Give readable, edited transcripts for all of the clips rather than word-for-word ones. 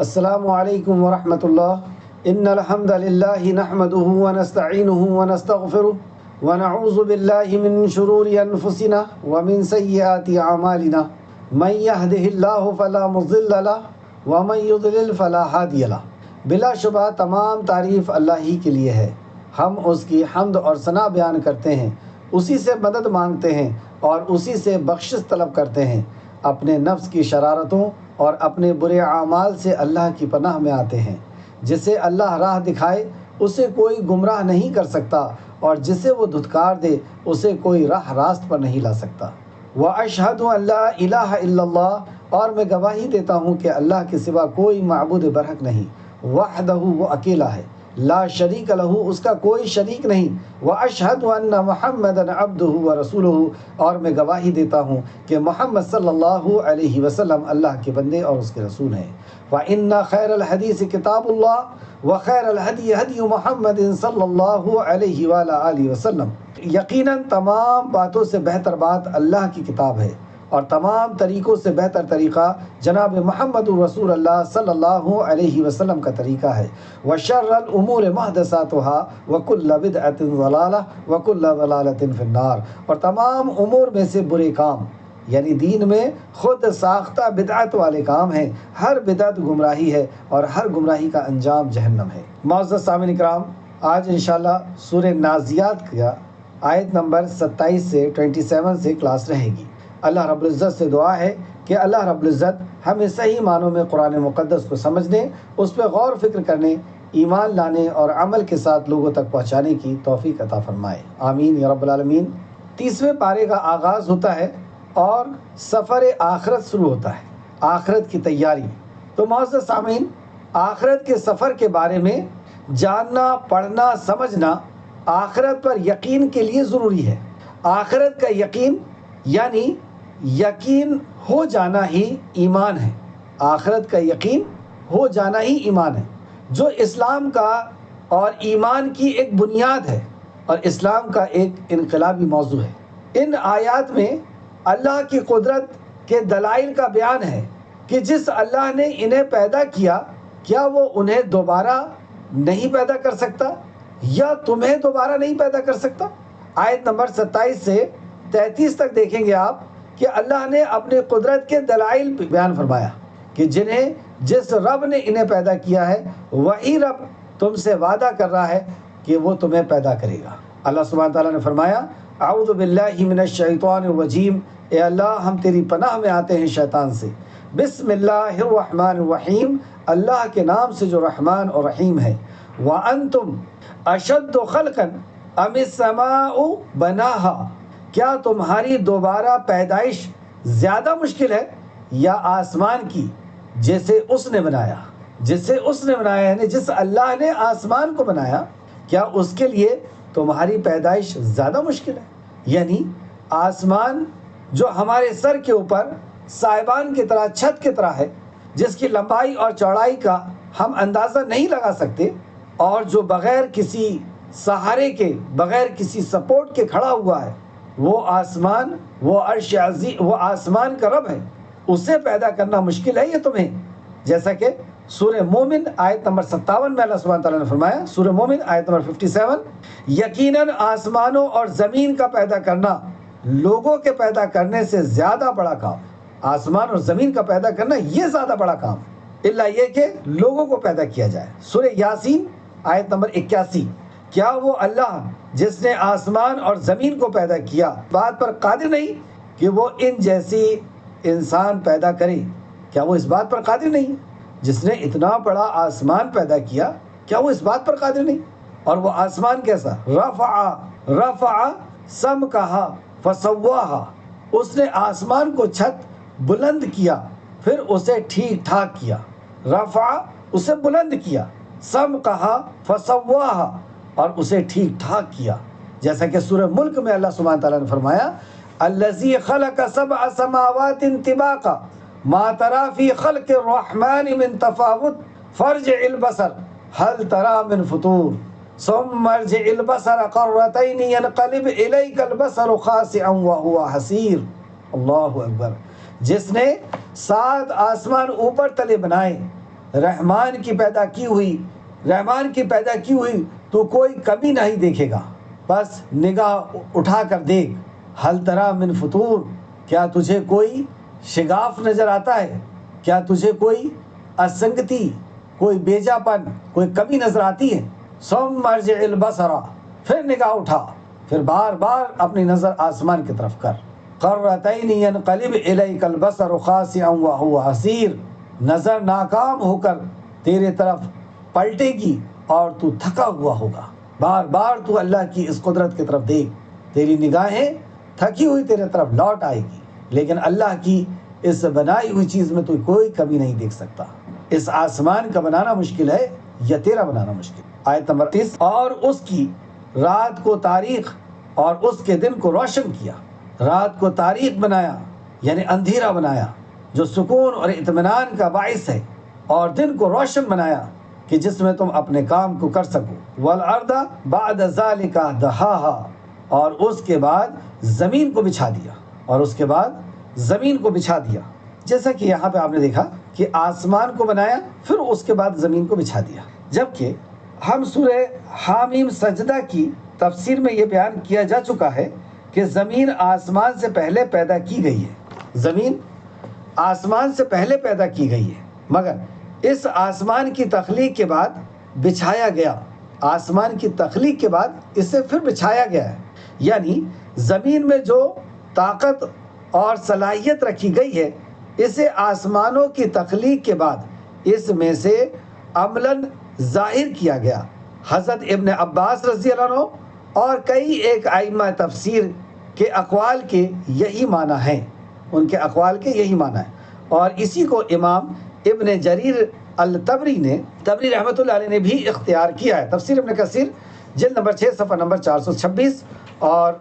السلام علیکم ورحمۃ اللہ۔ ان الحمد للہ نحمده ونستعینه ونستغفره ونعوذ باللہ من شرور انفسنا ومن سیئات اعمالنا من يهده اللہ فلا مضل له ومن يضلل فلا هادی له۔ بلا شبہ تمام تعریف اللہ ہی کے لیے ہے۔ ہم اس کی حمد اور ثنا بیان کرتے ہیں، اسی سے مدد مانگتے ہیں اور اسی سے بخشش طلب کرتے ہیں۔ اپنے نفس کی شرارتوں اور اپنے برے اعمال سے اللہ کی پناہ میں آتے ہیں۔ جسے اللہ راہ دکھائے اسے کوئی گمراہ نہیں کر سکتا، اور جسے وہ دھتکار دے اسے کوئی راہ راست پر نہیں لا سکتا۔ وَأَشْهَدُ أَن لَّا إِلَٰهَ إِلَّا اللَّهُ، اور میں گواہی دیتا ہوں کہ اللہ کے سوا کوئی معبود برحق نہیں۔ وحدہ، وہ اکیلا ہے، لا شریک لہ، اس کا کوئی شریک نہیں۔ وَأَشْهَدُ أَنَّ مُحَمَّدًا عَبْدُهُ وَرَسُولُهُ، اور میں گواہی دیتا ہوں کہ محمد صلی اللہ علیہ وسلم اللہ کے بندے اور اس کے رسول ہیں۔ وَإِنَّ خَيْرَ الْحَدِيثِ كِتَابُ اللَّهِ وَخَيْرَ الْهَدْيِ هَدْيُ مُحَمَّدٍ صلی اللہ علیہ وآلہ وسلم۔ یقیناً تمام باتوں سے بہتر بات اللہ کی کتاب ہے، اور تمام طریقوں سے بہتر طریقہ جناب محمد رسول اللہ صلی اللہ علیہ وسلم کا طریقہ ہے۔ وَشَرَّ الْأُمُورِ مُحْدَثَاتُهَا وَكُلُّ بِدْعَةٍ ضَلَالَةٍ وَكُلُّ ضَلَالَةٍ فِي النَّارِ، اور تمام امور میں سے برے کام یعنی دین میں خود ساختہ بدعت والے کام ہیں۔ ہر بدعت گمراہی ہے اور ہر گمراہی کا انجام جہنم ہے۔ معزز سامعین کرام، آج انشاءاللہ سورہ نازیات کا آیت نمبر 27 سے 27 سے کلاس رہے گی۔ اللہ رب العزت سے دعا ہے کہ اللہ رب العزت ہمیں صحیح معنوں میں قرآن مقدس کو سمجھنے، اس پہ غور و فکر کرنے، ایمان لانے اور عمل کے ساتھ لوگوں تک پہنچانے کی توفیق عطا فرمائے، آمین یا رب العالمین۔ 30ویں پارے کا آغاز ہوتا ہے اور سفر آخرت شروع ہوتا ہے، آخرت کی تیاری۔ تو معزز سامعین، آخرت کے سفر کے بارے میں جاننا، پڑھنا، سمجھنا آخرت پر یقین کے لیے ضروری ہے۔ آخرت کا یقین یعنی یقین ہو جانا ہی ایمان ہے۔ آخرت کا یقین ہو جانا ہی ایمان ہے، جو اسلام کا اور ایمان کی ایک بنیاد ہے اور اسلام کا ایک انقلابی موضوع ہے۔ ان آیات میں اللہ کی قدرت کے دلائل کا بیان ہے کہ جس اللہ نے انہیں پیدا کیا، کیا وہ انہیں دوبارہ نہیں پیدا کر سکتا یا تمہیں دوبارہ نہیں پیدا کر سکتا؟ آیت نمبر 27 سے 33 تک دیکھیں گے آپ کہ اللہ نے اپنے قدرت کے دلائل بیان فرمایا کہ جس رب نے انہیں پیدا کیا ہے وہی رب تم سے وعدہ کر رہا ہے کہ وہ تمہیں پیدا کرے گا۔ اللہ سبحانہ تعالیٰ نے فرمایا، اعوذ باللہ من الشیطان الرجیم، اے اللہ ہم تیری پناہ میں آتے ہیں شیطان سے۔ بسم اللہ الرحمن الرحیم، اللہ کے نام سے جو رحمان اور رحیم ہے۔ وَأَنْتُمْ أَشَدُّ خَلْقًا أَمِ السَّمَاءُ بَنَاهَا، کیا تمہاری دوبارہ پیدائش زیادہ مشکل ہے یا آسمان کی جسے اس نے بنایا؟ جسے اس نے بنایا یعنی جس اللہ نے آسمان کو بنایا، کیا اس کے لیے تمہاری پیدائش زیادہ مشکل ہے؟ یعنی آسمان جو ہمارے سر کے اوپر سائبان کی طرح، چھت کی طرح ہے، جس کی لمبائی اور چوڑائی کا ہم اندازہ نہیں لگا سکتے، اور جو بغیر کسی سہارے کے، بغیر کسی سپورٹ کے کھڑا ہوا ہے، وہ آسمان، وہ عرش عظیم، وہ آسمان کا رب ہے، اسے پیدا کرنا مشکل ہے یہ تمہیں؟ جیسا کہ سورہ مومن آیت نمبر 57 میں اللہ سبحانہ تعالیٰ نے فرمایا، سورہ مومن آیت نمبر 57، یقیناً آسمانوں اور زمین کا پیدا کرنا لوگوں کے پیدا کرنے سے زیادہ بڑا کام ہے۔ آسمان اور زمین کا پیدا کرنا یہ زیادہ بڑا کام ہے، الا یہ کہ لوگوں کو پیدا کیا جائے۔ سورہ یاسین آیت نمبر 81، کیا وہ اللہ جس نے آسمان اور زمین کو پیدا کیا بات پر قادر نہیں کہ وہ ان جیسی انسان پیدا کرے؟ کیا وہ اس بات پر قادر نہیں؟ جس نے اتنا بڑا آسمان پیدا کیا، کیا وہ اس بات پر قادر نہیں؟ اور وہ آسمان کیسا؟ رفع سمکہا فسواہا، اس نے آسمان کو چھت بلند کیا پھر اسے ٹھیک ٹھاک کیا۔ رفع، اسے بلند کیا، سمکہا فسواہا، اور اسے ٹھیک ٹھاک کیا۔ جیسا کہ سورہ ملک میں اللہ سبحانہ تعالیٰ نے فرمایا، الذی خلق سبع سماوات طباقا ما تری فی خلق الرحمن من تفاوت فارجع البصر هل تری من فطور ثم ارجع البصر قرتین ینقلب الیک البصر خاسئا وهو حسیر۔ اللہ اکبر۔ جس نے 7 آسمان اوپر تلے بنائے رحمان کی پیدا کی ہوئی تو کوئی کمی نہیں دیکھے گا، بس نگاہ اٹھا کر دیکھ، حل تری من فطور، کیا تجھے کوئی شگاف نظر آتا ہے، کیا تجھے کوئی اسنگتی، کوئی بیجا پن، کوئی کمی نظر آتی ہے؟ ثم ارجع البصر، پھر نگاہ اٹھا، پھر بار بار اپنی نظر آسمان کی طرف کر۔ قرتین ینقلب الیک البصر خاسئا وهو حسیر، نظر ناکام ہو کر تیرے طرف پلٹے گی اور تو تھکا ہوا ہوگا۔ بار بار تو اللہ کی اس قدرت کی طرف دیکھ، تیری نگاہیں تھکی ہوئی تیرے طرف لوٹ آئے گی، لیکن اللہ کی اس بنائی ہوئی چیز میں تو کوئی کمی نہیں دیکھ سکتا۔ اس آسمان کا بنانا مشکل ہے یا تیرا بنانا مشکل؟ آیت نمبر 30، اور اس کی رات کو تاریخ اور اس کے دن کو روشن کیا۔ رات کو تاریخ بنایا یعنی اندھیرا بنایا جو سکون اور اطمینان کا باعث ہے، اور دن کو روشن بنایا کہ جس میں تم اپنے کام کو کر سکو۔ والارض بعد ذلک دحاہا، اور اس کے بعد زمین کو بچھا دیا، جیسا کہ یہاں پہ آپ نے دیکھا کہ آسمان کو بنایا پھر اس کے بعد زمین کو بچھا دیا۔ جبکہ ہم سورہ حامیم سجدہ کی تفسیر میں یہ بیان کیا جا چکا ہے کہ زمین آسمان سے پہلے پیدا کی گئی ہے، مگر اس آسمان کی تخلیق کے بعد بچھایا گیا، اسے پھر بچھایا گیا ہے، یعنی زمین میں جو طاقت اور صلاحیت رکھی گئی ہے اسے آسمانوں کی تخلیق کے بعد اس میں سے عملاً ظاہر کیا گیا۔ حضرت ابن عباس رضی اللہ عنہ اور کئی ایک ائمہ تفسیر کے اقوال کے یہی معنی ہیں، اور اسی کو امام ابن جریر الطبری رحمۃ اللہ علیہ نے بھی اختیار کیا ہے۔ تفسیر ابن کثیر جلد نمبر 6 صفحہ نمبر 426، اور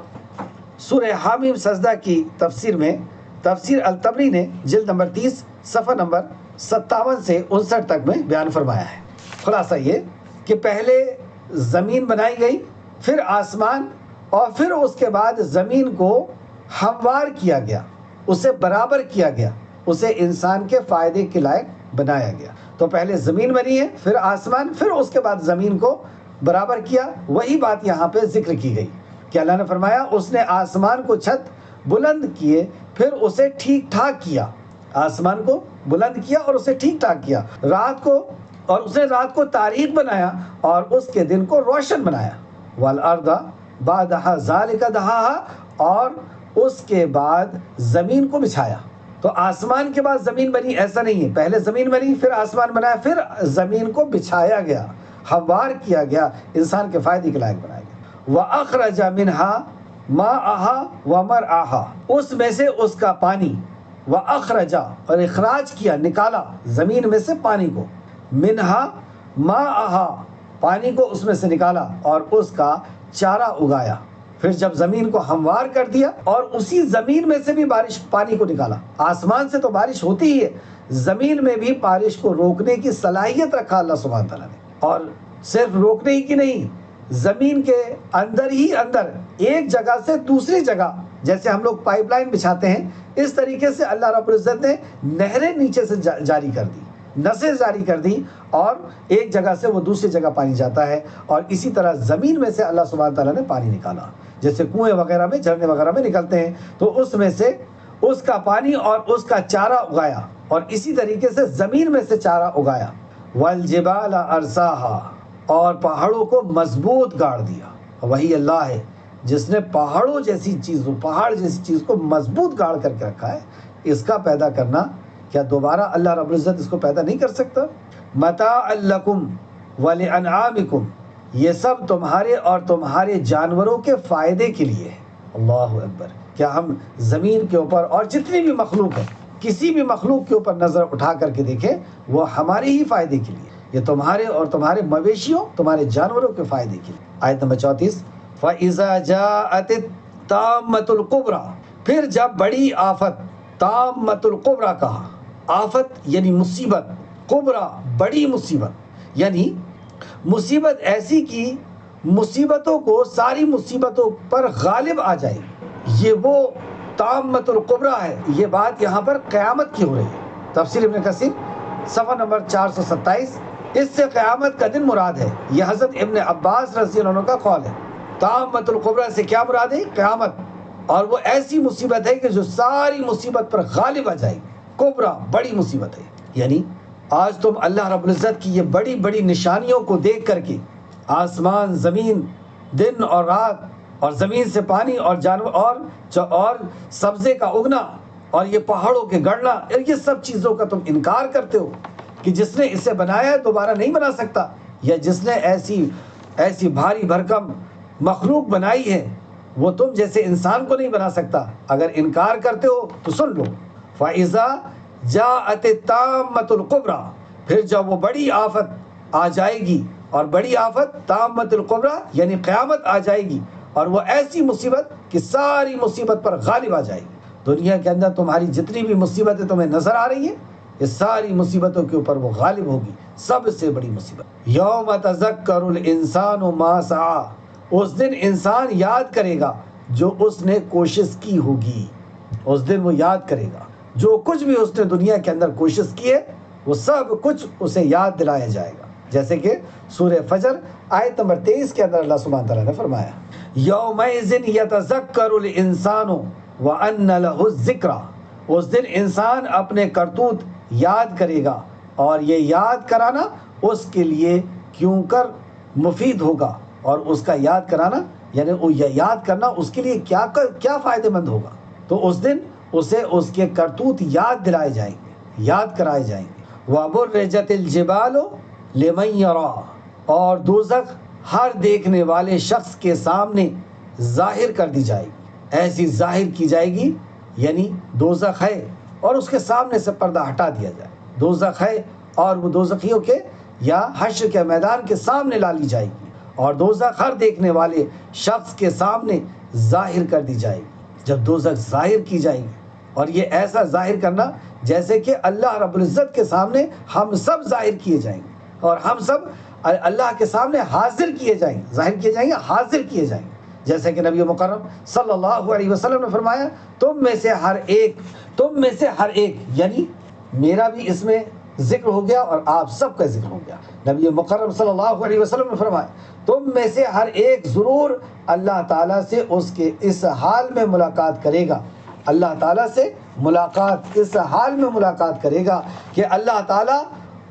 سورہ حامیم سجدہ کی تفسیر میں تفسیر الطبری نے جلد نمبر 30 صفحہ نمبر 57 سے 59 تک میں بیان فرمایا ہے۔ خلاصہ یہ کہ پہلے زمین بنائی گئی، پھر آسمان، اور پھر اس کے بعد زمین کو ہموار کیا گیا، اسے برابر کیا گیا، اسے انسان کے فائدے کے لائق بنایا گیا۔ تو پہلے زمین بنی ہے، پھر آسمان، پھر اس کے بعد زمین کو برابر کیا۔ وہی بات یہاں پہ ذکر کی گئی کہ اللہ نے فرمایا اس نے آسمان کو چھت بلند کیے، پھر اسے ٹھیک ٹھاک کیا، آسمان کو بلند کیا اور اسے ٹھیک ٹھاک کیا، اس نے رات کو تاریک بنایا اور اس کے دن کو روشن بنایا۔ والارض بعدها ذلك دحاها، اور اس کے بعد زمین کو بچھایا۔ تو آسمان کے بعد زمین بنی ایسا نہیں ہے، پہلے زمین بنی پھر آسمان بنایا، پھر زمین کو بچھایا گیا، ہموار کیا گیا، انسان کے فائدے کے لائق بنایا گیا۔ وَأَخْرَجَ مِنْهَا مَاءَهَا وَمَرْعَاهَا، اس میں سے اس کا پانی، وَأَخْرَجَ، اور اخراج کیا، نکالا زمین میں سے پانی کو، مِنْهَا مَاءَهَا، پانی کو اس میں سے نکالا اور اس کا چارہ اگایا۔ پھر جب زمین کو ہموار کر دیا اور اسی زمین میں سے بھی پانی کو نکالا، آسمان سے تو بارش ہوتی ہی ہے، زمین میں بھی بارش کو روکنے کی صلاحیت رکھا اللہ سبحانہ تعالیٰ نے، اور صرف روکنے ہی کی نہیں، زمین کے اندر ہی اندر ایک جگہ سے دوسری جگہ، جیسے ہم لوگ پائپ لائن بچھاتے ہیں، اس طریقے سے اللہ رب العزت نے نہریں نیچے سے جاری کر دی، نسیں جاری کر دی، اور ایک جگہ سے وہ دوسری جگہ پانی جاتا ہے، اور اسی طرح زمین میں سے اللہ سبحانہ تعالیٰ نے پانی نکالا، جیسے کنویں وغیرہ میں، جھرنے وغیرہ میں نکلتے ہیں، تو اس میں سے اس کا پانی اور اس کا چارہ اگایا، اور اسی طریقے سے زمین میں سے چارہ اگایا۔ والجبال ارساہا، اور پہاڑوں کو مضبوط گاڑ دیا۔ وہی اللہ ہے جس نے پہاڑ جیسی چیز کو مضبوط گاڑ کر کے رکھا ہے۔ اس کا پیدا کرنا، کیا دوبارہ اللہ رب العزت اس کو پیدا نہیں کر سکتا؟ متاعا لکم ولانعامکم، یہ سب تمہارے اور تمہارے جانوروں کے فائدے کے لیے ہے۔ اللہ اکبر! کیا ہم زمین کے اوپر اور جتنی بھی مخلوق ہے، کسی بھی مخلوق کے اوپر نظر اٹھا کر کے دیکھیں، وہ ہمارے ہی فائدے کے لیے، یہ تمہارے اور تمہارے مویشیوں، تمہارے جانوروں کے فائدے کے لیے۔ آیت نمبر 34، فَإِذَا جَاءَتِ الطَّامَّةُ الْكُبْرَى، پھر جب بڑی آفت، طامۃ الکبریٰ کہا، آفت یعنی مصیبت، کبریٰ بڑی مصیبت، یعنی مصیبت ایسی کی مصیبتوں کو، ساری مصیبتوں پر غالب آ جائے، یہ وہ طامۃ الکبریٰ ہے۔ یہ بات یہاں پر قیامت کی ہو رہی ہے۔ تفسیر ابن کثیر صفحہ نمبر 427. اس سے قیامت کا دن مراد ہے. یہ حضرت ابن عباس رضی اللہ عنہ کا قول ہے. طامۃ الکبریٰ سے کیا مراد ہے؟ قیامت. اور وہ ایسی مصیبت ہے کہ جو ساری مصیبت پر غالب آ جائے گی. کبریٰ بڑی مصیبت ہے. یعنی آج تم اللہ رب العزت کی یہ بڑی بڑی نشانیوں کو دیکھ کر کے آسمان زمین، دن اور رات، اور زمین سے پانی اور جانور اور سبزے کا اگنا اور یہ پہاڑوں کے گڑنا، یہ سب چیزوں کا تم انکار کرتے ہو کہ جس نے اسے بنایا ہے دوبارہ نہیں بنا سکتا، یا جس نے ایسی بھاری بھرکم مخلوق بنائی ہے وہ تم جیسے انسان کو نہیں بنا سکتا. اگر انکار کرتے ہو تو سن لو. فَإِذَا جَاءَتِ الطَّامَّةُ الْكُبْرىٰ، پھر جب وہ بڑی آفت آ جائے گی، اور بڑی آفت طامۃ الکبریٰ یعنی قیامت آ جائے گی، اور وہ ایسی مصیبت کہ ساری مصیبت پر غالب آ جائے گی. دنیا کے اندر تمہاری جتنی بھی مصیبتیں تمہیں نظر آ رہی ہیں، یہ ساری مصیبتوں کے اوپر وہ غالب ہوگی. سب سے بڑی مصیبت یوم تذکر الانسان ما سعی، اس دن انسان یاد کرے گا جو اس نے کوشش کی ہوگی. اس دن وہ یاد کرے گا جو کچھ بھی اس نے دنیا کے اندر کوشش کی ہے، وہ سب کچھ اسے یاد دلایا جائے گا. جیسے کہ سورہ فجر آیت نمبر 23 کے اندر اللہ سبحانہ تعالیٰ نے فرمایا یومئذ یتذکر الانسان وان لہ الذکریٰ، اس دن انسان اپنے کرتوت یاد کرے گا، اور یہ یاد کرانا اس کے لیے کیوں کر مفید ہوگا. اور اس کا یاد کرانا یعنی وہ یاد کرنا اس کے لیے کیا فائدہ مند ہوگا. تو اس دن اسے اس کے کرتوت یاد دلائے جائیں گے، یاد کرائے جائیں گے. وَبُرِّزَتِ الْجِبَالُ لِمَنْ يَرَىٰ، اور دوزخ ہر دیکھنے والے شخص کے سامنے ظاہر کر دی جائے گی. ایسی ظاہر کی جائے گی یعنی دوزخ ہے اور اس کے سامنے سے پردہ ہٹا دیا جائے. دوزخ ہے اور وہ دوزخیوں کے یا حشر کے میدان کے سامنے لا لی جائے گی، اور دوزخ ہر دیکھنے والے شخص کے سامنے ظاہر کر دی جائے گی. جب دوزخ ظاہر کی جائے گی، اور یہ ایسا ظاہر کرنا جیسے کہ اللہ رب العزت کے سامنے ہم سب ظاہر کیے جائیں گے، اور ہم سب اللہ کے سامنے حاضر کیے جائیں گے. ظاہر کیے جائیں گے، حاضر کیے جائیں گے. جیسے کہ نبی مکرم صلی اللہ علیہ وسلم نے فرمایا تم میں سے ہر ایک یعنی میرا بھی اس میں ذکر ہو گیا اور آپ سب کا ذکر ہو گیا. نبی مکرم صلی اللہ علیہ وسلم نے فرمایا تم میں سے ہر ایک ضرور اللہ تعالیٰ سے اس کے اس حال میں ملاقات کرے گا. اللہ تعالیٰ سے ملاقات اس حال میں ملاقات کرے گا کہ اللہ تعالیٰ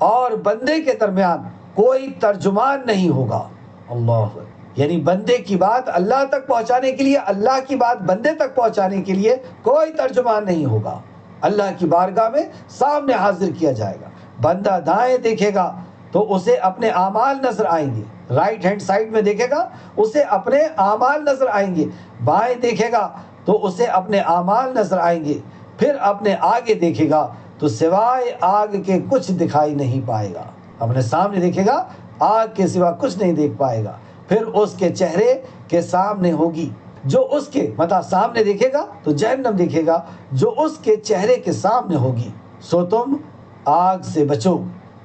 اور بندے کے درمیان کوئی ترجمان نہیں ہوگا. اللہ، یعنی بندے کی بات اللہ تک پہنچانے کے لیے، اللہ کی بات بندے تک پہنچانے کے لیے کوئی ترجمان نہیں ہوگا. اللہ کی بارگاہ میں سامنے حاضر کیا جائے گا. بندہ دائیں دیکھے گا تو اسے اپنے اعمال نظر آئیں گے. رائٹ ہینڈ سائڈ میں دیکھے گا اسے اپنے اعمال نظر آئیں گے. بائیں دیکھے گا تو اسے اپنے اعمال نظر آئیں گے. پھر اپنے آگے دیکھے گا تو سوائے آگ کے کچھ دکھائی نہیں پائے گا. اپنے سامنے دیکھے گا، آگ کے سوا کچھ نہیں دیکھ پائے گا. پھر اس کے چہرے کے سامنے ہوگی جو اس کے سامنے دیکھے گا تو جہنم دیکھے گا جو اس کے چہرے کے سامنے ہوگی. سو تم آگ سے بچو،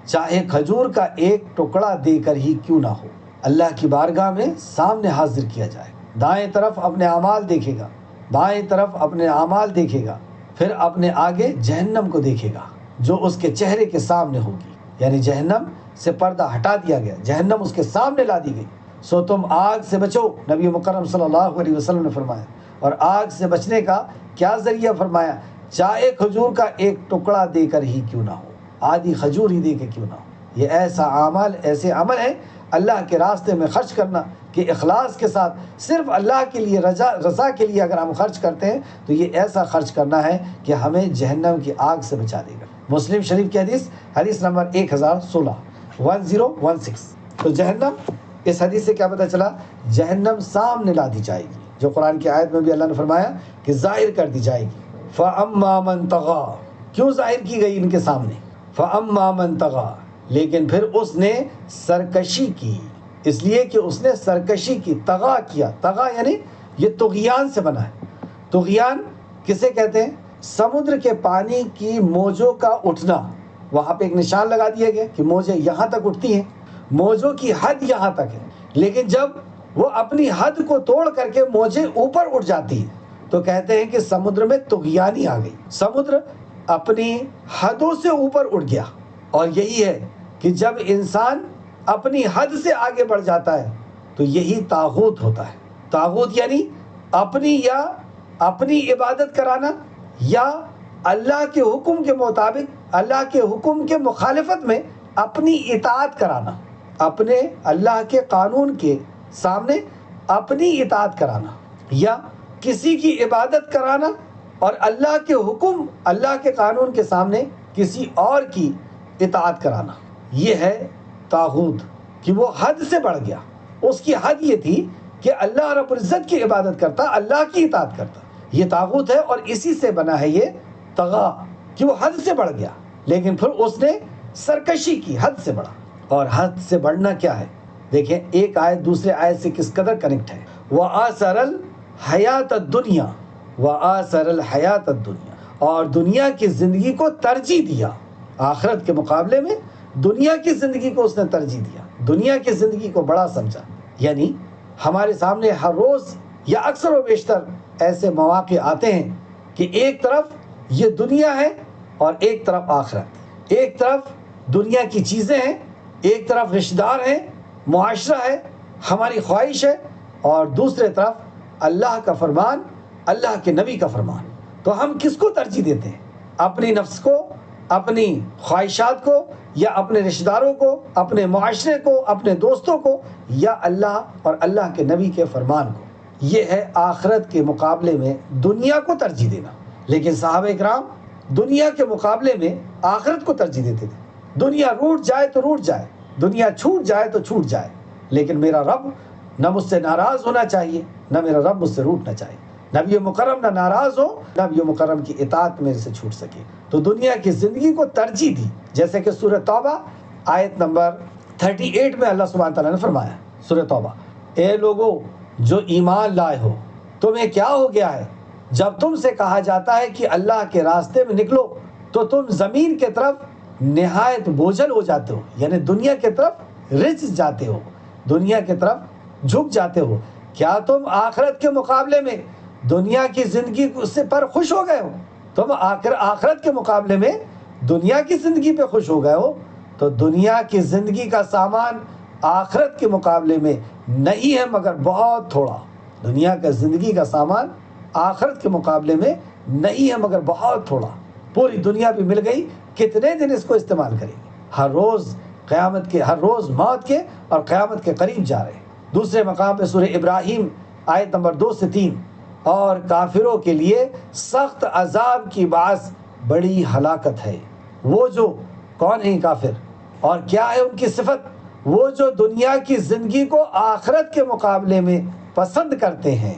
چاہے کھجور کا ایک ٹکڑا دے کر ہی کیوں نہ ہو. اللہ کی بارگاہ میں سامنے حاضر کیا جائے. دائیں طرف اپنے اعمال دیکھے گا، بائیں طرف اپنے اعمال دیکھے گا. پھر اپنے آگے جہنم کو دیکھے گا جو اس کے چہرے کے سامنے ہوگی. یعنی جہنم سے پردہ ہٹا دیا گیا، جہنم اس کے سامنے لا دی گئی. سو تم آگ سے بچو، نبی مکرم صلی اللہ علیہ وسلم نے فرمایا. اور آگ سے بچنے کا کیا ذریعہ فرمایا؟ چاہے کھجور کا ایک ٹکڑا دے کر ہی کیوں نہ ہو، آدھی کھجور ہی دے کے کیوں نہ ہو. یہ ایسے عمل ہیں اللہ کے راستے میں خرچ کرنا کہ اخلاص کے ساتھ صرف اللہ کے لیے رضا کے لیے اگر ہم خرچ کرتے ہیں تو یہ ایسا خرچ کرنا ہے کہ ہمیں جہنم کی آگ سے بچا دے گا. مسلم شریف کی حدیث نمبر 1016. تو جہنم، اس حدیث سے کیا پتہ چلا؟ جہنم سامنے لا دی جائے گی، جو قرآن کی آیت میں بھی اللہ نے فرمایا کہ ظاہر کر دی جائے گی. فَأَمَّا مَنْ طَغَىٰ، کیوں ظاہر کی گئی ان کے سامنے؟ فَأَمَّا مَنْ طَغَىٰ، لیکن پھر اس نے سرکشی کی، اس لیے کہ اس نے سرکشی کی، طغا کیا. طغا یعنی یہ طغیان سے بنا ہے. طغیان کسے کہتے ہیں؟ سمندر کے پانی کی موجوں کا اٹھنا. وہاں پہ ایک نشان لگا دیا گیا کہ موجیں یہاں تک اٹھتی ہیں، موجوں کی حد یہاں تک ہے. لیکن جب وہ اپنی حد کو توڑ کر کے موجیں اوپر اٹھ جاتی ہیں تو کہتے ہیں کہ سمندر میں طغیانی آ گئی. سمندر اپنی حدوں سے اوپر اٹھ گیا. اور یہی ہے کہ جب انسان اپنی حد سے آگے بڑھ جاتا ہے تو یہی طاغوت ہوتا ہے۔ طاغوت یعنی اپنی عبادت کرانا، یا اللہ کے حکم کے مطابق، اللہ کے حکم کے مخالفت میں اپنی اطاعت کرانا، اپنے اللہ کے قانون کے سامنے اپنی اطاعت کرانا، یا کسی کی عبادت کرانا اور اللہ کے حکم، اللہ کے قانون کے سامنے کسی اور کی اطاعت کرانا۔ یہ ہے طاغوت، کہ وہ حد سے بڑھ گیا۔ اس کی حد یہ تھی کہ اللہ رب العزت کی عبادت کرتا، اللہ کی اطاعت کرتا، یہ طاغوت ہے۔ اور اسی سے بنا ہے یہ طغا، کہ وہ حد سے بڑھ گیا، لیکن پھر اس نے سرکشی کی، حد سے بڑھا۔ اور حد سے بڑھنا کیا ہے؟ دیکھیں ایک آیت دوسرے آیت سے کس قدر کنیکٹ ہے۔ وَآثَرَ الْحَيَاةَ الدُّنْيَا، وَآثَرَ الْحَيَاةَ الدُّنْيَا، اور دنیا کی زندگی کو ترجیح دیا، آخرت کے مقابلے میں دنیا کی زندگی کو اس نے ترجیح دیا، دنیا کی زندگی کو بڑا سمجھا۔ یعنی ہمارے سامنے ہر روز یا اکثر و بیشتر ایسے مواقع آتے ہیں کہ ایک طرف یہ دنیا ہے اور ایک طرف آخرت، ایک طرف دنیا کی چیزیں ہیں، ایک طرف رشتہ دار ہیں، معاشرہ ہے، ہماری خواہش ہے، اور دوسرے طرف اللہ کا فرمان، اللہ کے نبی کا فرمان۔ تو ہم کس کو ترجیح دیتے ہیں؟ اپنی نفس کو، اپنی خواہشات کو، یا اپنے رشتہ داروں کو، اپنے معاشرے کو، اپنے دوستوں کو، یا اللہ اور اللہ کے نبی کے فرمان کو؟ یہ ہے آخرت کے مقابلے میں دنیا کو ترجیح دینا۔ لیکن صحابہ کرام دنیا کے مقابلے میں آخرت کو ترجیح دیتے تھے۔ دنیا روٹ جائے تو روٹ جائے، دنیا چھوٹ جائے تو چھوٹ جائے، لیکن میرا رب نہ مجھ سے ناراض ہونا چاہیے، نہ میرا رب مجھ سے روٹنا چاہیے۔ نبی مکرم نہ ناراض ہو، نبی مکرم کی اطاعت میرے سے چھوٹ سکے، تو دنیا کی زندگی کو ترجیح دی۔ جیسے کہ سورہ توبہ آیت نمبر 38 میں اللہ سبحانہ تعالیٰ نے فرمایا، سورہ توبہ، اے لوگو جو ایمان لائے ہو، تمہیں کیا ہو گیا ہے جب تم سے کہا جاتا ہے کہ اللہ کے راستے میں نکلو تو تم زمین کے طرف نہایت بوجھل ہو جاتے ہو، یعنی دنیا کے طرف رجھ جاتے ہو، دنیا کے طرف جھک جاتے ہو۔ کیا تم آخرت کے مقابلے میں دنیا کی زندگی سے پر خوش ہو گئے ہو؟ تم آخرت کے مقابلے میں دنیا کی زندگی پہ خوش ہو گئے ہو، تو دنیا کی زندگی کا سامان آخرت کے مقابلے میں نہیں ہے مگر بہت تھوڑا۔ دنیا کا زندگی کا سامان آخرت کے مقابلے میں نہیں ہے مگر بہت تھوڑا۔ پوری دنیا بھی مل گئی، کتنے دن اس کو استعمال کریں گے؟ ہر روز موت کے اور قیامت کے قریب جا رہے ہیں۔ دوسرے مقام پہ سورہ ابراہیم آیت نمبر 2 سے 3، اور کافروں کے لیے سخت عذاب کی باعث بڑی ہلاکت ہے۔ وہ جو کون ہیں کافر، اور کیا ہے ان کی صفت؟ وہ جو دنیا کی زندگی کو آخرت کے مقابلے میں پسند کرتے ہیں۔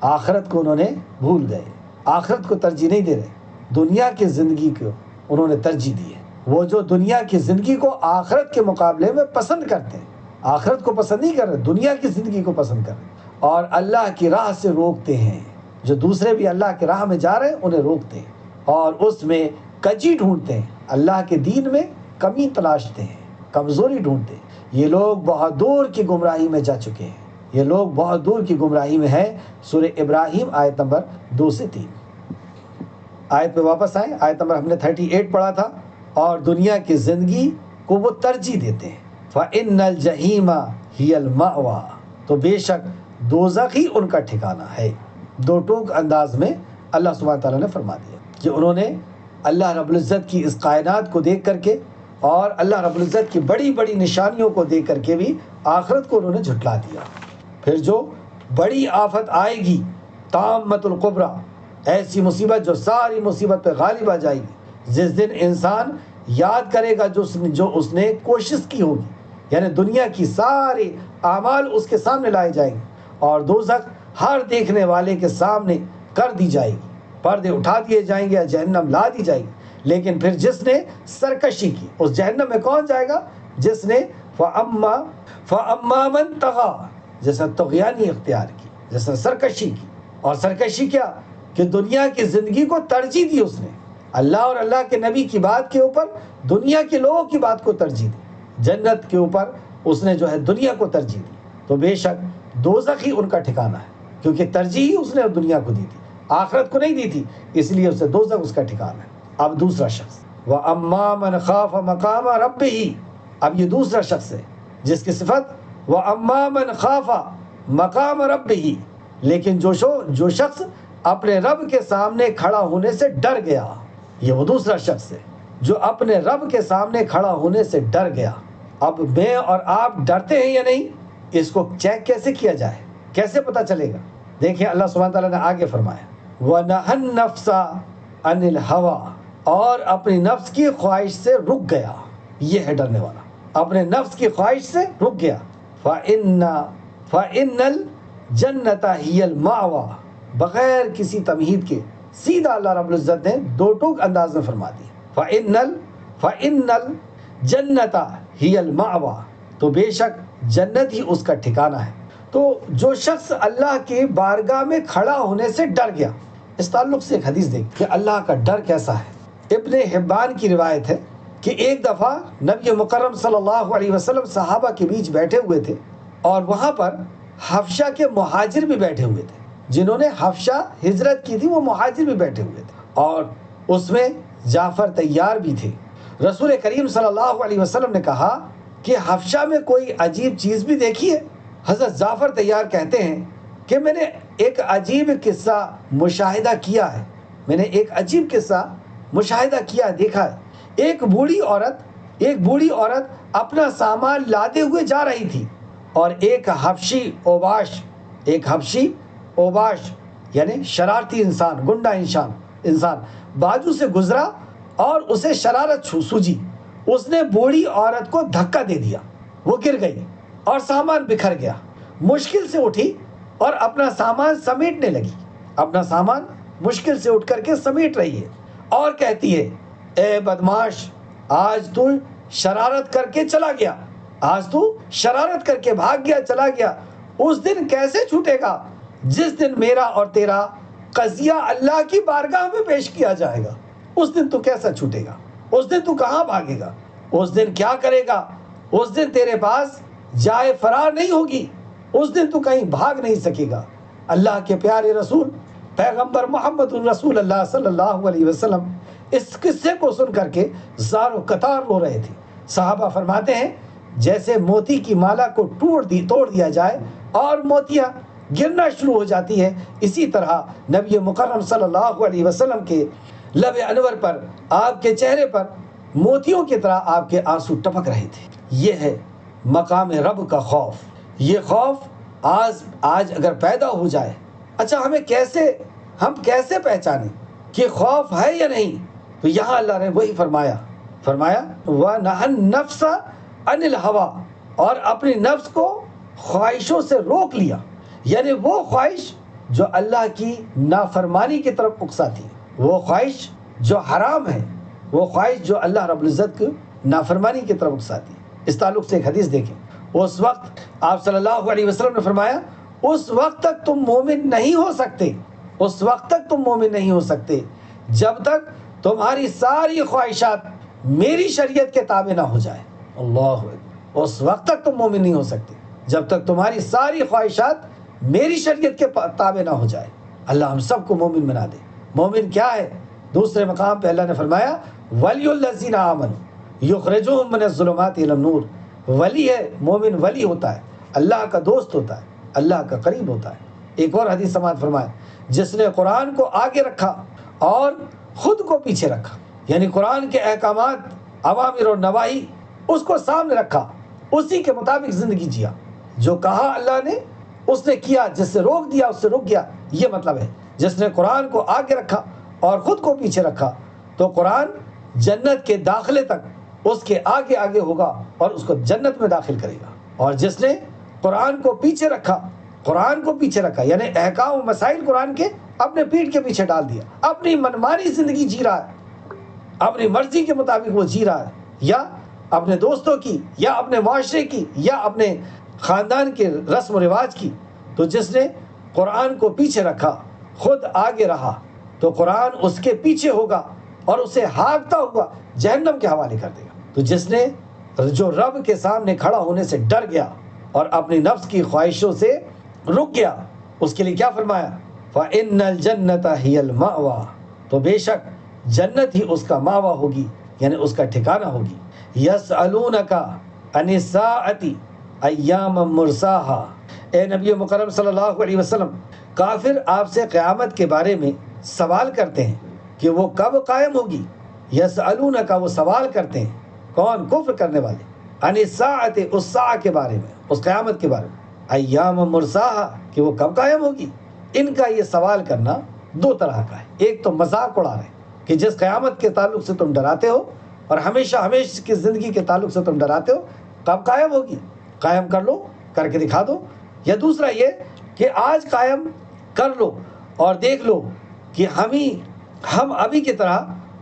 آخرت کو انہوں نے بھول گئے، آخرت کو ترجیح نہیں دے رہے، دنیا کی زندگی کو انہوں نے ترجیح دی ہے۔ وہ جو دنیا کی زندگی کو آخرت کے مقابلے میں پسند کرتے ہیں، آخرت کو پسند نہیں کر رہے، دنیا کی زندگی کو پسند کر رہے، اور اللہ کی راہ سے روکتے ہیں۔ جو دوسرے بھی اللہ کی راہ میں جا رہے ہیں انہیں روکتے ہیں، اور اس میں کجی ڈھونڈتے ہیں، اللہ کے دین میں کمی تلاشتے ہیں، کمزوری ڈھونڈتے ہیں۔ یہ لوگ بہت دور کی گمراہی میں جا چکے ہیں، یہ لوگ بہت دور کی گمراہی میں ہیں۔ سورہ ابراہیم آیت نمبر 2 سے 3۔ آیت پہ واپس آئیں، آیت نمبر ہم نے 38 پڑھا تھا۔ اور دنیا کی زندگی کو وہ ترجیح دیتے ہیں۔ فَإِنَّ الْجَحِيمَ هِيَ الْمَأْوَى، تو بے شک دوزخ ہی ان کا ٹھکانہ ہے۔ دو ٹوک انداز میں اللہ سبحانہ تعالیٰ نے فرما دیا کہ انہوں نے اللہ رب العزت کی اس کائنات کو دیکھ کر کے اور اللہ رب العزت کی بڑی بڑی نشانیوں کو دیکھ کر کے بھی آخرت کو انہوں نے جھٹلا دیا۔ پھر جو بڑی آفت آئے گی، طامۃ الکبریٰ، ایسی مصیبت جو ساری مصیبت پہ غالب آ جائے گی، جس دن انسان یاد کرے گا جو اس نے کوشش کی ہوگی، یعنی دنیا کی سارے اعمال اس کے سامنے لائے جائیں گے، اور دوزخ ہر دیکھنے والے کے سامنے کر دی جائے گی، پردے اٹھا دیے جائیں گے، یا جہنم لا دی جائے گی۔ لیکن پھر جس نے سرکشی کی، اس جہنم میں کون جائے گا؟ جس نے فَأَمَّا مَنْ طَغَىٰ، جس نے طغیانی اختیار کی، جس نے سرکشی کی۔ اور سرکشی کیا؟ کہ دنیا کی زندگی کو ترجیح دی اس نے، اللہ اور اللہ کے نبی کی بات کے اوپر دنیا کے لوگوں کی بات کو ترجیح دی، جنت کے اوپر اس نے جو ہے دنیا کو ترجیح دی، تو بے شک دوزخ ہی ان کا ٹھکانہ ہے، کیونکہ ترجیح ہی اس نے دنیا کو دی تھی، آخرت کو نہیں دی تھی، اس لیے اسے دوزخ اس کا ٹھکانہ ہے۔ اب دوسرا شخص وَأَمَّا مَنْ خَافَ مَقَامَ رَبِّهِ، اب یہ دوسرا شخص ہے جس کی صفت وَأَمَّا مَنْ خَافَ مَقَامَ رَبِّهِ، لیکن جو شخص اپنے رب کے سامنے کھڑا ہونے سے ڈر گیا، یہ وہ دوسرا شخص ہے جو اپنے رب کے سامنے کھڑا ہونے سے ڈر گیا۔ اب میں اور آپ ڈرتے ہیں یا نہیں، اس کو چیک کیسے کیا جائے، کیسے پتہ چلے گا؟ دیکھیں اللہ سبحانہ تعالیٰ نے آگے فرمایا وَنَهَى النَّفْسَ عَنِ الْهَوَىٰ، اور اپنی نفس کی خواہش سے رک گیا، یہ ہے ڈرنے والا، اپنے نفس کی خواہش سے رک گیا۔ فَإِنَّ الْجَنَّةَ هِيَ الْمَأْوَىٰ، بغیر کسی تمہید کے سیدھا اللہ رب العزت نے دو ٹوک انداز میں فرما دیا، فَإِنَّ الْجَنَّةَ هِيَ الْمَأْوَىٰ، تو بے شک جنت ہی اس کا ٹھکانہ ہے۔ تو جو شخص اللہ کی بارگاہ میں کھڑا ہونے سے ڈر گیا، اس تعلق سے ایک حدیث دیکھ کہ اللہ کا ڈر کیسا ہے۔ ابن حبان کی روایت ہے کہ ایک دفعہ نبی مکرم صلی اللہ علیہ وسلم صحابہ کے بیچ بیٹھے ہوئے تھے، اور وہاں پر حبشہ کے مہاجر بھی بیٹھے ہوئے تھے، جنہوں نے حبشہ ہجرت کی تھی وہ مہاجر بھی بیٹھے ہوئے تھے، اور اس میں جعفر طیار بھی تھے۔ رسول کریم صلی اللہ علیہ وسلم نے کہا کہ حبشہ میں کوئی عجیب چیز بھی دیکھی ہے؟ حضرت جعفر طیار کہتے ہیں کہ میں نے ایک عجیب قصہ مشاہدہ کیا ہے، میں نے ایک عجیب قصہ مشاہدہ کیا، دیکھا ہے۔ ایک بوڑھی عورت اپنا سامان لادے ہوئے جا رہی تھی، اور ایک حبشی اوباش یعنی شرارتی انسان، گنڈا انسان بازو سے گزرا اور اسے شرارت سوجی، اس نے بوڑھی عورت کو دھکا دے دیا، وہ گر گئی اور سامان بکھر گیا، مشکل سے اٹھی اور اپنا سامان سمیٹنے لگی، اپنا سامان مشکل سے اٹھ کر کے سمیٹ رہی ہے، اور کہتی ہے اے بدماش، آج تو شرارت کر کے چلا گیا، آج تو شرارت کر کے بھاگ گیا، چلا گیا، اس دن کیسے چھوٹے گا جس دن میرا اور تیرا قضیہ اللہ کی بارگاہ میں پیش کیا جائے گا؟ اس دن تو کیسا چھوٹے گا؟ اس دن تو کہاں بھاگے گا؟ اس دن کیا کرے گا؟ اس دن تیرے پاس جائے فرار نہیں ہوگی، اس دن تو کہیں بھاگ نہیں سکے گا۔ اللہ کے پیارے رسول پیغمبر محمد رسول اللہ صلی اللہ علیہ وسلم اس قصے کو سن کر کے زار و قطار رو رہے تھے۔ صحابہ فرماتے ہیں جیسے موتی کی مالا کو توڑ دیا جائے اور موتیاں گرنا شروع ہو جاتی ہے، اسی طرح نبی مکرم صلی اللہ علیہ وسلم کے لب انور پر، آپ کے چہرے پر موتیوں کی طرح آپ کے آنسو ٹپک رہے تھے۔ یہ ہے مقام رب کا خوف۔ یہ خوف آج اگر پیدا ہو جائے، اچھا ہم کیسے پہچانیں کہ خوف ہے یا نہیں؟ تو یہاں اللہ نے وہی فرمایا وَنَهَى النَّفْسَ عَنِ الْهَوَىٰ، اور اپنی نفس کو خواہشوں سے روک لیا، یعنی وہ خواہش جو اللہ کی نافرمانی کی طرف اکساتی ہے، وہ خواہش جو حرام ہے، وہ خواہش جو اللہ رب العزت کی نافرمانی کی طرف اکساتی ہے۔ اس تعلق سے ایک حدیث دیکھیں، اس وقت آپ صلی اللہ علیہ وسلم نے فرمایا اس وقت تک تم مومن نہیں ہو سکتے، اس وقت تک تم مومن نہیں ہو سکتے جب تک تمہاری ساری خواہشات میری شریعت کے تابع نہ ہو جائے۔ اللہ اکبر، اس وقت تک تم مومن نہیں ہو سکتے جب تک تمہاری ساری خواہشات میری شریعت کے تابع نہ ہو جائے۔ اللہ ہم سب کو مومن بنا دے۔ مومن کیا ہے؟ دوسرے مقام پہ اللہ نے فرمایا ولی الذین آمنوا یخرجوہم من الظلمات الی النور، ولی ہے، مومن ولی ہوتا ہے، اللہ کا دوست ہوتا ہے، اللہ کا قریب ہوتا ہے۔ ایک اور حدیث سماعت فرمایا جس نے قرآن کو آگے رکھا اور خود کو پیچھے رکھا، یعنی قرآن کے احکامات، اوامر اور نواہی اس کو سامنے رکھا، اسی کے مطابق زندگی جیا، جو کہا اللہ نے اس نے کیا، جس سے روک دیا اس سے رک گیا۔ یہ مطلب ہے جس نے قرآن کو آگے رکھا اور خود کو پیچھے رکھا تو قرآن جنت کے داخلے تک اس کے آگے آگے ہوگا اور اس کو جنت میں داخل کرے گا، اور جس نے قرآن کو پیچھے رکھا یعنی احکام و مسائل قرآن کے اپنے پیٹھ کے پیچھے ڈال دیا، اپنی منمانی زندگی جی رہا ہے، اپنی مرضی کے مطابق وہ جی رہا ہے، یا اپنے دوستوں کی، یا اپنے معاشرے کی، یا اپنے خاندان کے رسم و رواج کی، تو جس نے قرآن کو پیچھے رکھا خود آگے رہا تو قرآن اس کے پیچھے ہوگا اور اسے ہانکتا ہوا جہنم کے حوالے کر دے گا۔ تو جو رب کے سامنے کھڑا ہونے سے ڈر گیا اور اپنی نفس کی خواہشوں سے رک گیا، اس کے لیے کیا فرمایا؟ فَإِنَّ الْجَنَّةَ هِيَ الْمَأْوَىٰ، تو بے شک جنت ہی اس کا ماوا ہوگی، یعنی اس کا ٹھکانہ ہوگی. یسألونک عن الساعۃ ایام مرساہا. اے نبی مکرم صلی اللہ علیہ وسلم، کافر آپ سے قیامت کے بارے میں سوال کرتے ہیں کہ وہ کب قائم ہوگی. یسألونک، وہ سوال کرتے ہیں، کون؟ کفر کرنے والے. عن الساعۃ، اس ساعہ کے بارے میں، اس قیامت کے بارے میں. ایام مرساہا، کہ وہ کب قائم ہوگی. ان کا یہ سوال کرنا دو طرح کا ہے. ایک تو مذاق اڑا رہے ہیں کہ جس قیامت کے تعلق سے تم ڈراتے ہو اور ہمیشہ کی زندگی کے تعلق سے تم ڈراتے ہو، کب قائم ہوگی؟ قائم کر لو، کر کے دکھا دو. یا دوسرا یہ کہ آج قائم کر لو اور دیکھ لو کہ ہم ابھی کی طرح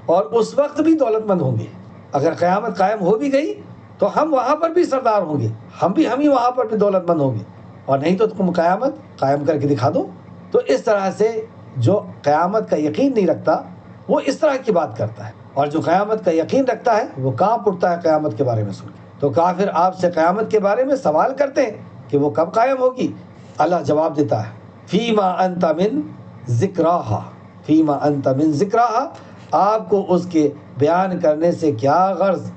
اور اس وقت بھی دولت مند ہوں گے. اگر قیامت قائم ہو بھی گئی تو ہم وہاں پر بھی سردار ہوں گے، ہم ہی وہاں پر بھی دولت مند ہوں گے. اور نہیں تو تم قیامت قائم کر کے دکھا دو. تو اس طرح سے جو قیامت کا یقین نہیں رکھتا وہ اس طرح کی بات کرتا ہے، اور جو قیامت کا یقین رکھتا ہے وہ کانپ اٹھتا ہے قیامت کے بارے میں سن کے. تو کافر آپ سے قیامت کے بارے میں سوال کرتے ہیں کہ وہ کب قائم ہوگی. اللہ جواب دیتا ہے، فیما انت من ذکراہا، فیما انت من ذکراہا، آپ کو اس کے بیان کرنے سے کیا غرض،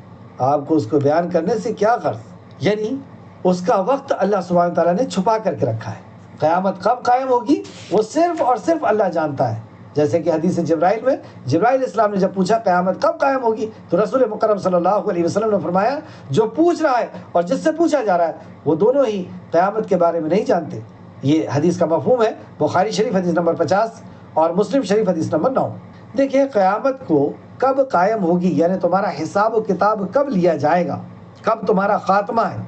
آپ کو اس کو بیان کرنے سے کیا غرض. یعنی اس کا وقت اللہ سبحانہ تعالیٰ نے چھپا کر کے رکھا ہے. قیامت کب قائم ہوگی وہ صرف اور صرف اللہ جانتا ہے. جیسے کہ حدیث جبرائیل میں جبرائیل اسلام نے جب پوچھا قیامت کب قائم ہوگی تو رسول مکرم صلی اللہ علیہ وسلم نے فرمایا، جو پوچھ رہا ہے اور جس سے پوچھا جا رہا ہے وہ دونوں ہی قیامت کے بارے میں نہیں جانتے. یہ حدیث کا مفہوم ہے بخاری شریف حدیث نمبر 50 اور مسلم شریف حدیث نمبر 9. دیکھیں قیامت کو کب قائم ہوگی، یعنی تمہارا حساب و کتاب کب لیا جائے گا، کب تمہارا خاتمہ ہے،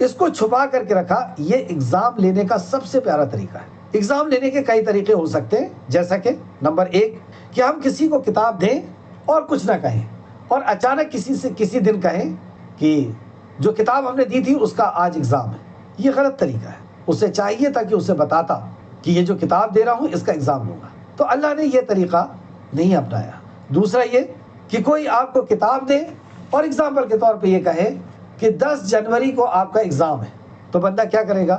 اس کو چھپا کر کے رکھا. یہ ایگزام لینے کا سب سے پیارا طریقہ ہے. ایگزام لینے کے کئی طریقے ہو سکتے ہیں، جیسا کہ نمبر 1 کہ ہم کسی کو کتاب دیں اور کچھ نہ کہیں، اور اچانک کسی سے کسی دن کہیں کہ جو کتاب ہم نے دی تھی اس کا آج ایگزام ہے. یہ غلط طریقہ ہے. اسے چاہیے تھا کہ اسے بتاتا کہ یہ جو کتاب دے رہا ہوں اس کا ایگزام لوں گا. تو اللہ نے یہ طریقہ نہیں اپنایا. دوسرا یہ کہ کوئی آپ کو کتاب دے اور ایگزامپل کے طور پہ یہ کہے کہ 10 جنوری کو آپ کا ایگزام ہے، تو بندہ کیا کرے گا؟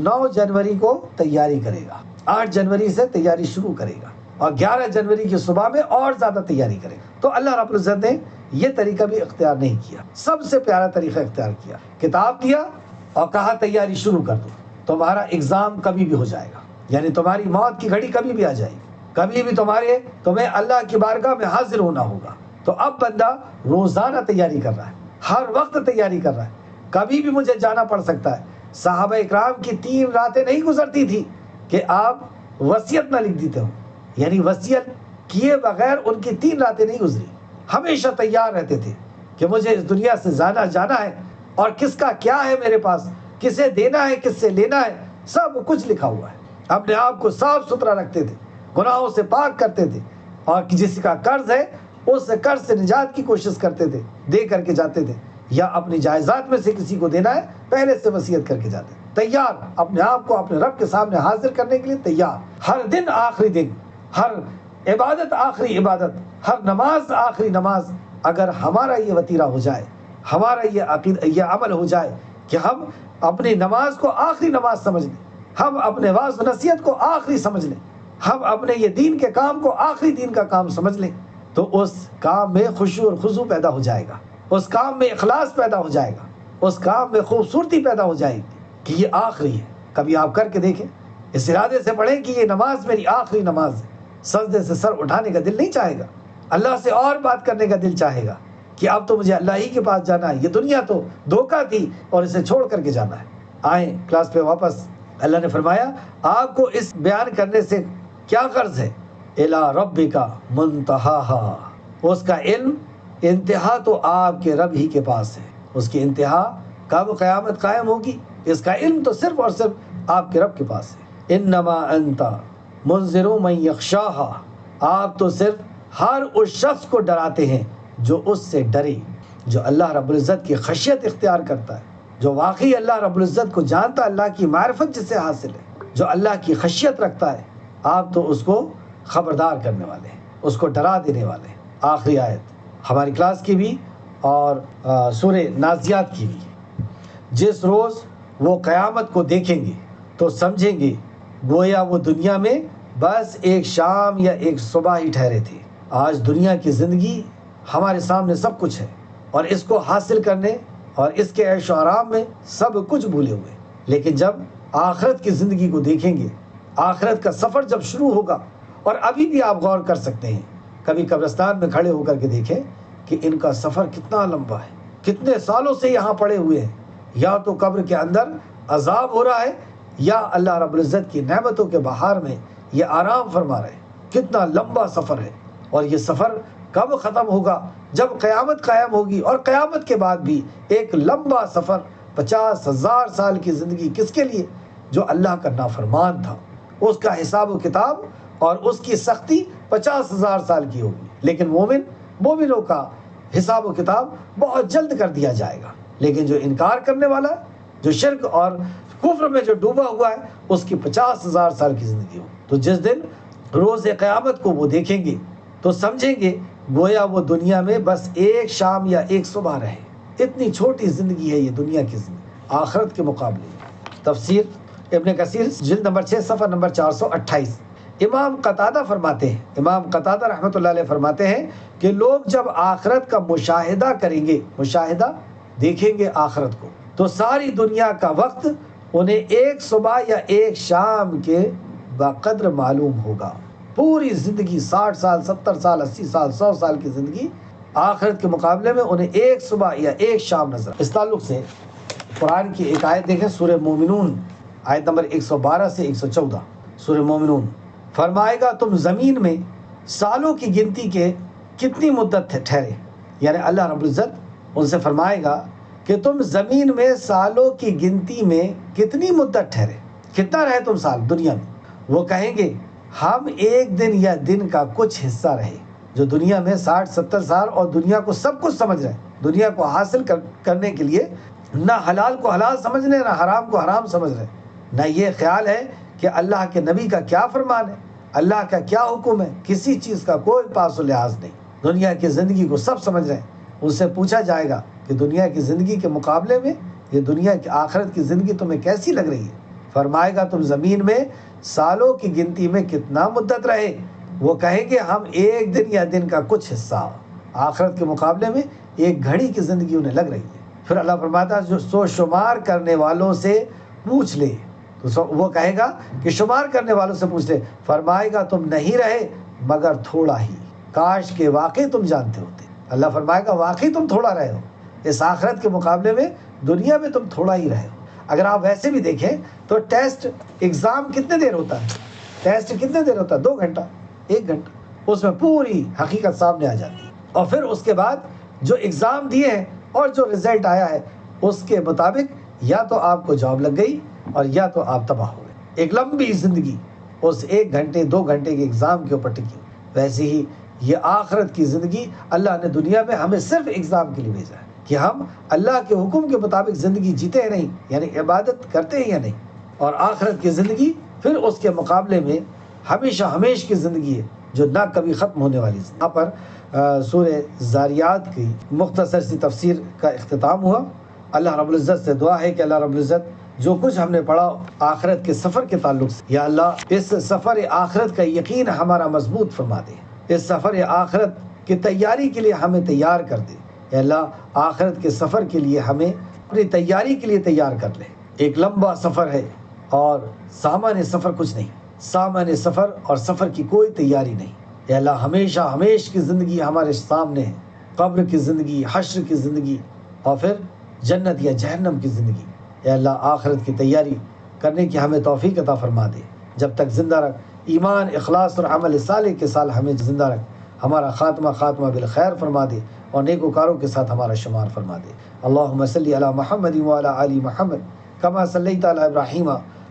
9 جنوری کو تیاری کرے گا، 8 جنوری سے تیاری شروع کرے گا، اور 11 جنوری کی صبح میں اور زیادہ تیاری کرے گا. تو اللہ رب العزت نے یہ طریقہ بھی اختیار نہیں کیا، سب سے پیارا طریقہ اختیار کیا. کتاب دیا اور کہا تیاری شروع کر دو. تمہارا ایگزام کبھی بھی ہو جائے گا، یعنی تمہاری موت کی گھڑی کبھی بھی آ جائے گی، کبھی بھی تمہیں اللہ کی بارگاہ میں حاضر ہونا ہوگا. تو اب بندہ روزانہ تیاری کر رہا ہے، ہر وقت تیاری کر رہا ہے. کبھی بھی مجھے جانا پڑ سکتا ہے. صحابہ اکرام کی 3 راتیں نہیں گزرتی تھی کہ آپ وصیت نہ لکھ دیتے ہو، یعنی وصیت کیے بغیر ان کی 3 راتیں نہیں گزری. ہمیشہ تیار رہتے تھے کہ مجھے اس دنیا سے جانا ہے، اور کس کا کیا ہے میرے پاس، کسے دینا ہے، کس سے لینا ہے، سب کچھ لکھا ہوا ہے. اپنے آپ کو صاف ستھرا رکھتے تھے، گناہوں سے پاک کرتے تھے، اور جس کا قرض ہے اس قرض سے نجات کی کوشش کرتے تھے، دے کر کے جاتے تھے. یا اپنی جائیداد میں سے کسی کو دینا ہے پہلے سے وصیت کر کے جاتے ہیں. تیار، اپنے آپ کو اپنے رب کے سامنے حاضر کرنے کے لیے تیار. ہر دن آخری دن، ہر عبادت آخری عبادت، ہر نماز آخری نماز. اگر ہمارا یہ وتیرہ ہو جائے، ہمارا یہ عمل ہو جائے کہ ہم اپنی نماز کو آخری نماز سمجھ لیں، ہم اپنے واعظ و نصیحت کو آخری سمجھ لیں، ہم اپنے یہ دین کے کام کو آخری دین کا کام سمجھ لیں، تو اس کام میں خشوع اور خضوع پیدا ہو جائے گا، اس کام میں اخلاص پیدا ہو جائے گا، اس کام میں خوبصورتی پیدا ہو جائے گی کہ یہ آخری ہے. کبھی آپ کر کے دیکھیں، اس ارادے سے پڑھیں کہ یہ نماز میری آخری نماز ہے. سجدے سے سر اٹھانے کا دل نہیں چاہے گا، اللہ سے اور بات کرنے کا دل چاہے گا کہ اب تو مجھے اللہ ہی کے پاس جانا ہے، یہ دنیا تو دھوکہ تھی اور اسے چھوڑ کر کے جانا ہے. آئیں کلاس پہ واپس. اللہ نے فرمایا آپ کو اس بیان کرنے سے کیا غرض ہے؟ الی ربک منتہاہا، اس کا علم انتہا تو آپ کے رب ہی کے پاس ہے. اس کی انتہا کب قیامت قائم ہوگی اس کا علم تو صرف اور صرف آپ کے رب کے پاس ہے. انما انت منذر من یخشاہا، آپ تو صرف ہر اس شخص کو ڈراتے ہیں جو اس سے ڈرے، جو اللہ رب العزت کی خشیت اختیار کرتا ہے، جو واقعی اللہ رب العزت کو جانتا ہے، اللہ کی معرفت جس سے حاصل ہے، جو اللہ کی خشیت رکھتا ہے. آپ تو اس کو خبردار کرنے والے ہیں، اس کو ڈرا دینے والے ہیں. آخری آیت ہماری کلاس کی بھی اور سورہ نازیات کی بھی. جس روز وہ قیامت کو دیکھیں گے تو سمجھیں گے گویا وہ دنیا میں بس ایک شام یا ایک صبح ہی ٹھہرے تھے. آج دنیا کی زندگی ہمارے سامنے سب کچھ ہے، اور اس کو حاصل کرنے اور اس کے عیش و آرام میں سب کچھ بھولے ہوئے، لیکن جب آخرت کی زندگی کو دیکھیں گے، آخرت کا سفر جب شروع ہوگا، اور ابھی بھی آپ غور کر سکتے ہیں، کبھی قبرستان میں کھڑے ہو کر کے دیکھیں کہ ان کا سفر کتنا لمبا ہے، کتنے سالوں سے یہاں پڑے ہوئے ہیں، یا تو قبر کے اندر عذاب ہو رہا ہے، یا اللہ رب العزت کی نعمتوں کے بہار میں یہ آرام فرما رہے ہیں۔ کتنا لمبا سفر ہے، اور یہ سفر کب ختم ہوگا؟ جب قیامت قائم ہوگی، اور قیامت کے بعد بھی ایک لمبا سفر، 50,000 سال کی زندگی کس کے لیے؟ جو اللہ کا نافرمان تھا، اس کا حساب و کتاب اور اس کی سختی 50,000 سال کی ہوگی، لیکن مومنوں کا حساب و کتاب بہت جلد کر دیا جائے گا۔ لیکن جو انکار کرنے والا ہے، جو شرک اور کفر میں جو ڈوبا ہوا ہے، اس کی 50,000 سال کی زندگی ہو۔ تو جس دن روز قیامت کو وہ دیکھیں گے تو سمجھیں گے گویا وہ دنیا میں بس ایک شام یا ایک صبح رہے۔ اتنی چھوٹی زندگی ہے یہ دنیا کی زندگی آخرت کے مقابلے میں۔ تفسیر ابن کثیر جلد نمبر 6 صفحہ نمبر 428۔ امام قتادہ فرماتے ہیں، امام قتادہ رحمۃ اللہ علیہ فرماتے ہیں کہ لوگ جب آخرت کا مشاہدہ کریں گے، مشاہدہ دیکھیں گے آخرت کو، تو ساری دنیا کا وقت انہیں ایک صبح یا ایک شام کے بقدر معلوم ہوگا۔ پوری زندگی 60 سال، 70 سال، 80 سال، 100 سال کی زندگی آخرت کے مقابلے میں انہیں ایک صبح یا ایک شام نظر۔ اس تعلق سے قرآن کی ایک آیت دیکھیں، سورہ مومنون آیت نمبر 112 سے 114۔ سورہ مومنون فرمائے گا تم زمین میں سالوں کی گنتی کے کتنی مدت ٹھہرے، یعنی اللہ رب العزت ان سے فرمائے گا کہ تم زمین میں سالوں کی گنتی میں کتنی مدت ٹھہرے، کتنا رہے تم سال دنیا میں؟ وہ کہیں گے ہم ایک دن یا دن کا کچھ حصہ رہے۔ جو دنیا میں 60-70 سال اور دنیا کو سب کچھ سمجھ رہے ہیں، دنیا کو حاصل کرنے کے لیے نہ حلال کو حلال سمجھ رہے، نہ حرام کو حرام سمجھ رہے، نہ یہ خیال ہے کہ اللہ کے نبی کا کیا فرمان ہے، اللہ کا کیا حکم ہے، کسی چیز کا کوئی پاس و لحاظ نہیں۔ دنیا کی زندگی کو سب سمجھ رہے ہیں۔ ان سے پوچھا جائے گا کہ دنیا کی زندگی کے مقابلے میں یہ دنیا کی آخرت کی زندگی تمہیں کیسی لگ رہی ہے؟ فرمائے گا تم زمین میں سالوں کی گنتی میں کتنا مدت رہے؟ وہ کہیں گے ہم ایک دن یا دن کا کچھ حصہ۔ آخرت کے مقابلے میں ایک گھڑی کی زندگی انہیں لگ رہی ہے۔ پھر اللہ فرماتا ہے جو سو شمار کرنے والوں سے پوچھ لے، تو وہ کہے گا کہ شمار کرنے والوں سے پوچھ لے۔ فرمائے گا تم نہیں رہے مگر تھوڑا ہی، کاش کہ واقعی تم جانتے ہوتے۔ اللہ فرمائے گا واقعی تم تھوڑا رہے ہو، اس آخرت کے مقابلے میں دنیا میں تم تھوڑا ہی رہے ہو۔ اگر آپ ویسے بھی دیکھیں تو ٹیسٹ ایگزام کتنے دیر ہوتا ہے؟ ٹیسٹ کتنے دیر ہوتا ہے؟ 2 گھنٹہ، 1 گھنٹہ، اس میں پوری حقیقت سامنے آ جاتی ہے۔ اور پھر اس کے بعد جو ایگزام دیے ہیں اور جو رزلٹ آیا ہے اس کے مطابق یا تو آپ کو جاب لگ گئی اور یا تو آپ تباہ ہو گئے۔ ایک لمبی زندگی اس 1 گھنٹے 2 گھنٹے کے ایگزام کے اوپر ٹکی۔ ویسے ہی یہ آخرت کی زندگی اللہ نے دنیا میں ہمیں صرف ایگزام کے لیے بھیجا ہے کہ ہم اللہ کے حکم کے مطابق زندگی جیتے ہیں نہیں، یعنی عبادت کرتے ہیں یا نہیں۔ اور آخرت کی زندگی پھر اس کے مقابلے میں ہمیشہ ہمیش کی زندگی ہے جو نہ کبھی ختم ہونے والی ہے۔ یہاں پر سورہ زاریات کی مختصر سی تفسیر کا اختتام ہوا۔ اللہ رب العزت سے دعا ہے کہ اللہ رب العزت جو کچھ ہم نے پڑھا آخرت کے سفر کے تعلق سے، یا اللہ اس سفر آخرت کا یقین ہمارا مضبوط فرما دے، اس سفر آخرت کی تیاری کے لیے ہمیں تیار کر دے۔ اے اللہ آخرت کے سفر کے لیے ہمیں اپنی تیاری کے لیے تیار کر لے۔ ایک لمبا سفر ہے اور سامان سفر کچھ نہیں، سامان سفر اور سفر کی کوئی تیاری نہیں۔ اے اللہ ہمیشہ ہمیش کی زندگی ہمارے سامنے ہے، قبر کی زندگی، حشر کی زندگی اور پھر جنت یا جہنم کی زندگی۔ اے اللہ آخرت کی تیاری کرنے کی ہمیں توفیق عطا فرما دے۔ جب تک زندہ رکھ، ایمان، اخلاص اور عمل صالح کے ساتھ ہمیں زندہ رکھ، ہمارا خاتمہ بالخیر فرما دے اور نیکوکاروں کے ساتھ ہمارا شمار فرما دے۔ اللہم صلی علی محمد وعلی آل محمد کما صلیت علی ابراہیم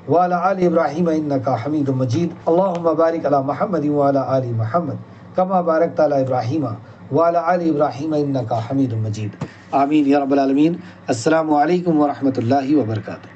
وعلی آل ابراہیم انک حمید مجید۔ اللہم بارک علی محمد وعلی آل محمد کما بارکت علی ابراہیم وعلی آل ابراہیم انک حمید مجید۔ آمین یا رب العالمین۔ السلام علیکم ورحمۃ اللہ وبرکاتہ۔